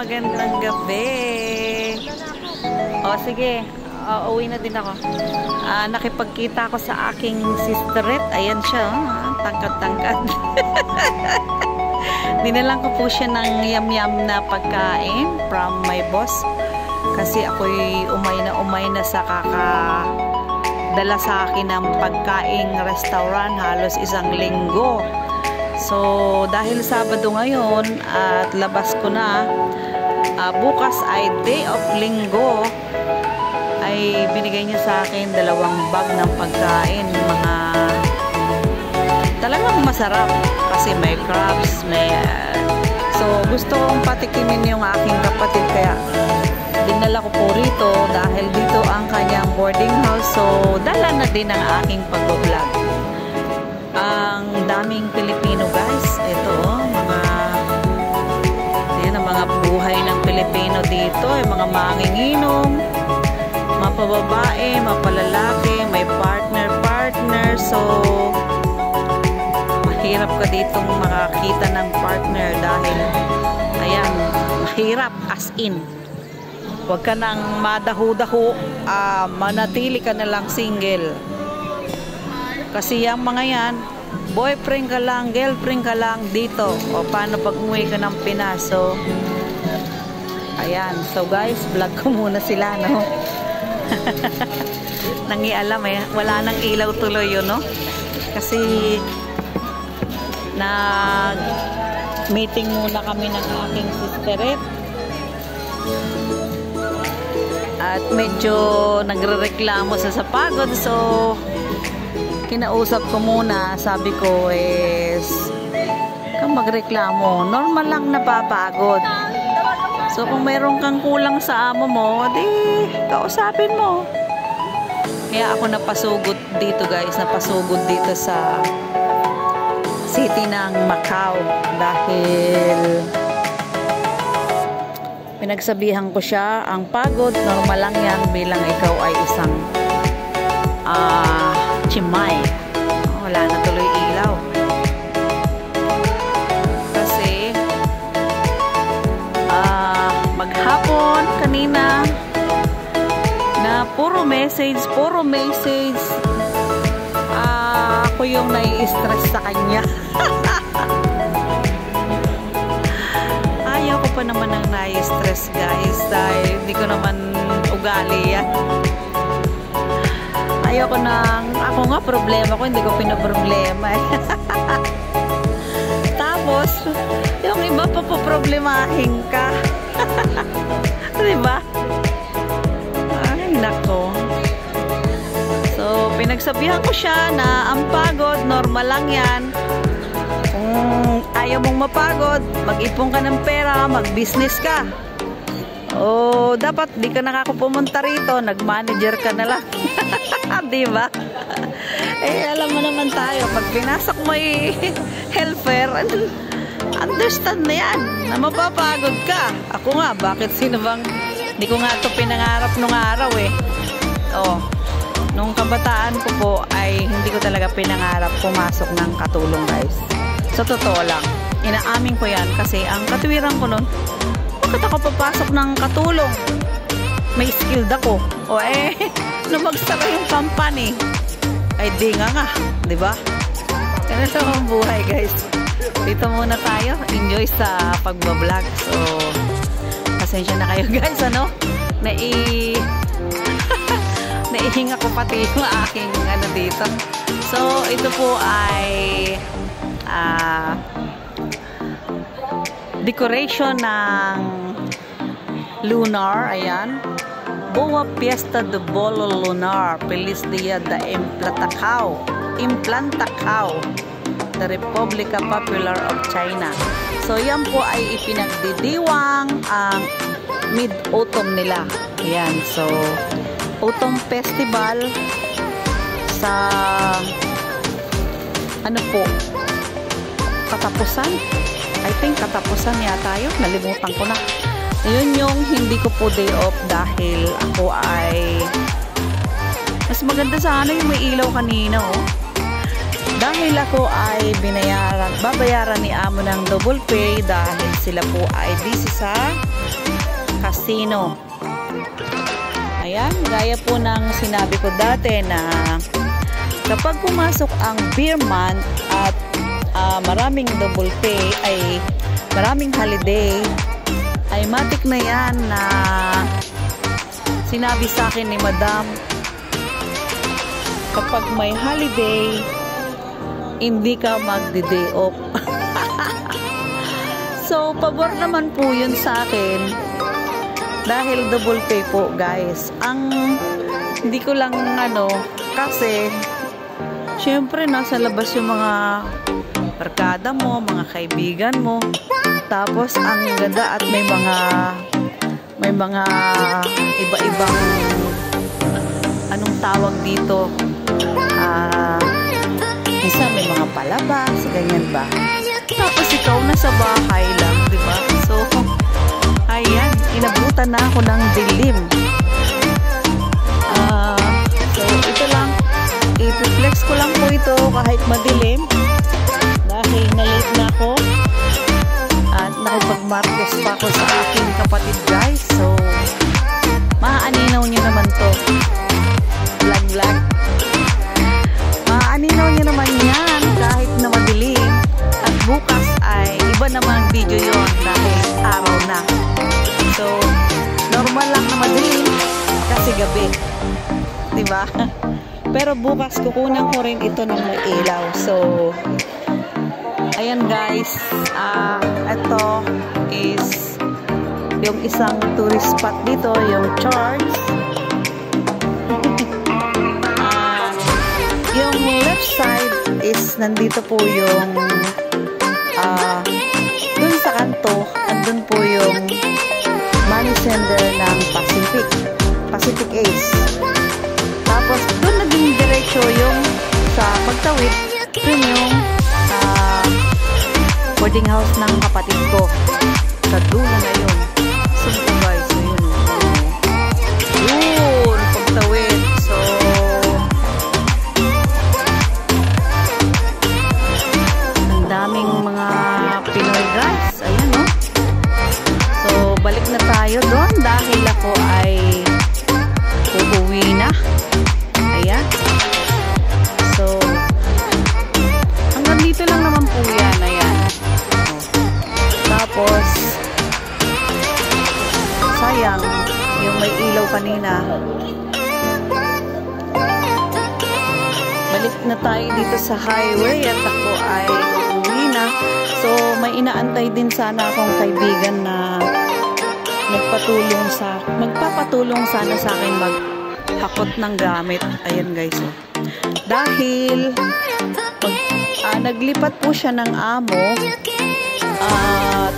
magandang gabi. O sige, uwi na din ako. Nakipagkita ako sa aking sisterette. Ayan siya, tangkad-tangkad. Dinalang ko po siya ng yam-yam na pagkain from my boss. Kasi ako'y umay na sa dala sa akin ng pagkaing restaurant halos isang linggo. So dahil Sabado ngayon at labas ko na, bukas ay day of linggo, ay binigay niya sa akin 2 bag ng pagkain, mga talagang masarap kasi may crabs, so gusto kong patikimin yung aking kapatid, kaya dinala ko po rito dahil dito ang kanyang boarding house. So dala na din ang aking pag-vlog. Ang daming Pilipino, guys. Ito mga buhay ng Pilipino dito, mga manginginom, mga pababae, mga palalaki, may partner. So mahirap ka ditong makakita ng partner dahil ayan, mahirap as in. Huwag ka nang madahu-dahu, manatili ka na lang single. Kasi yung mga yan, boyfriend ka lang, girlfriend ka lang dito. O paano pag umuwi ka ng Pinas? So, ayan. So guys, vlog ko muna sila, no? Nangialam wala nang ilaw tuloy yun, no? Kasi, meeting muna kami ng aking sisterette. At medyo nagrereklamo sa pagod, so kinausap ko muna. Sabi ko kang magreklamo, normal lang napapagod. So kung mayroon kang kulang sa amo mo, di kausapin mo. Kaya ako napasugod dito, guys, napasugod dito sa city ng Macau dahil pinagsabihan ko siya, ang pagod, normal lang yan bilang ikaw ay isang chimay. Wala na tuloy ilaw. Kasi maghapon kanina na puro message. Ako yung nai-stress sa kanya. Ayaw ko pa naman ng nai-stress, guys, dahil hindi ko naman ugali yan. Ayaw ko ako nga problema ko, hindi ko pinoproblema. Tapos yung iba pa problemahin ka. Diba? Ay, nako. So pinagsabihan ko siya na ang pagod, normal lang yan. Kung ayaw mong mapagod, mag-ipon ka ng pera, mag-business ka. O dapat di ka pumunta rito, nag-manager ka na lang. Diba? Alam mo naman tayo, pag pinasok mo helper, understand na yan, na mapapagod ka. Ako nga, bakit hindi ko nga ito pinangarap nung araw nung kabataan ko po ay hindi ko talaga pinangarap pumasok ng katulong, guys. Sa totoo lang, inaamin ko yan kasi ang katwiran ko nun, bakit ako papasok ng katulong? May skilled ako. Lumagsara yung company. Ay di nga, di ba? Ganito ang buhay, guys. Dito muna tayo. Enjoy sa pagbablog. So, pasensya na kayo, guys, naihinga ko pati yung aking dito. So, ito po ay decoration ng lunar. Ayan. Boa Fiesta de Bolo Lunar. Feliz Dia de Implantacao, the Republica Popular of China. So, yan po ay ipinagdidiwang ang mid-autumn nila. Ayan. So, autumn festival sa katapusan. I think katapusan yata yun. Nalimutan ko na. Yun yung hindi ko po day off dahil ako ay mas maganda sana yung may ilaw kanina, dahil dahil ako ay babayaran ni amo ng double pay dahil sila po ay busy sa casino. Ayan, gaya po ng sinabi ko dati na kapag pumasok ang beer month at maraming double pay ay maraming holiday, ay matik na yan na sinabi sa akin ni Madam, kapag may holiday hindi ka magdi-day off. So pabor naman po yun sa akin dahil double pay po guys. Ang hindi ko lang kasi syempre nasa labas yung mga barkada mo, mga kaibigan mo, tapos ang ganda at may mga iba-ibang anong tawag dito, isa may mga palabas, ganyan ba, tapos ikaw nasa bahay lang, diba? So ayan, inabutan na ako ng dilim. So ito lang, i-flex ko lang po ito kahit madilim dahil na-late na ako at nakipag-markos pa ako sa aking kapatid guys. So maaaninaw nyo naman to vlog. Maaaninaw nyo naman yan kahit na madilim, at bukas ay iba namang video yon dahil araw na. So normal lang na madilim kasi gabi, diba? Pero bukas kukunan ko rin ito ng may ilaw. So ayan guys, ito is yung isang tourist spot dito, yung church. Yung left side is nandito po yung dun sa kanto, andun po yung money sender ng Pacific Ace. Tapos dun naging diretso yung sa pagtawid, dun yung boarding house ng kapatid ko sa dulo na yun. So guys, so yun pagtawid. So ang daming mga Pinoy guys, ayan no. So balik na tayo doon dahil ako ay uuwi na. Ayan. So hanggang dito lang naman po yan. Ayan. Tapos sayang yung may ilaw kanina. Balik na tayo dito sa highway at ako ay uuwi na. So may inaantay din sana akong kaibigan na magpapatulong sana sa akin maghakot ng gamit. Ayan guys, dahil naglipat po siya ng amo at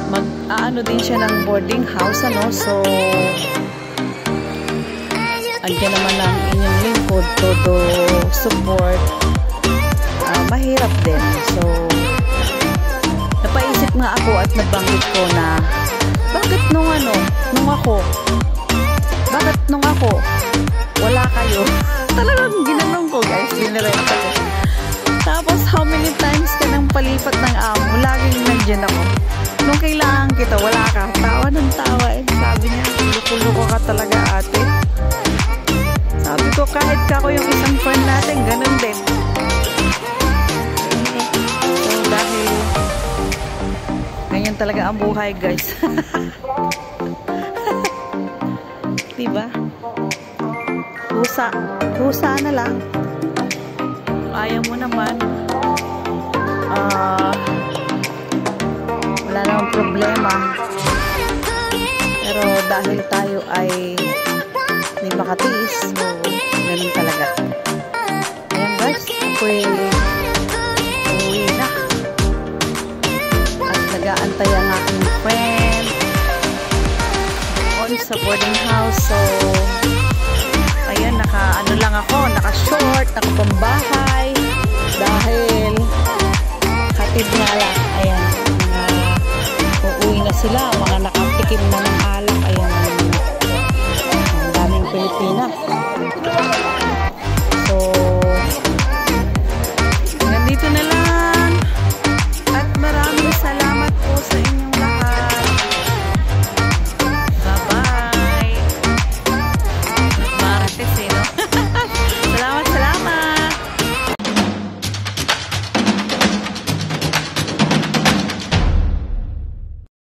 mag-aano din siya ng boarding house, so andyan naman ang inyong lingkod, todo support, mahirap din. So napaisip nga ako at nabanggit ko na bakit nung ako wala kayo. Talagang ginanong ko guys, binirenta ko. Tapos how many times ka nang palipat ng amo, laging nandyan ako. Nung kailangan kita, wala ka. Tawa ng tawa. Sabi niya, luko-luko ka talaga ate. Sabi ko, kahit kako yung isang friend natin, ganun din. So dahil ganyan talaga ang buhay guys. Diba? Kusa na lang. Ayaw mo naman. Wala namang problema. Pero dahil tayo ay may makatiis, so ganun talaga. Ayan guys, ako'y uwi na. At nag-aantay ang aking friend doon sa boarding house. So ayan, naka-short, naka-pambahay dahil hatid nga lang. Ayan, uuwi na sila, mga nakatikim na ng alak.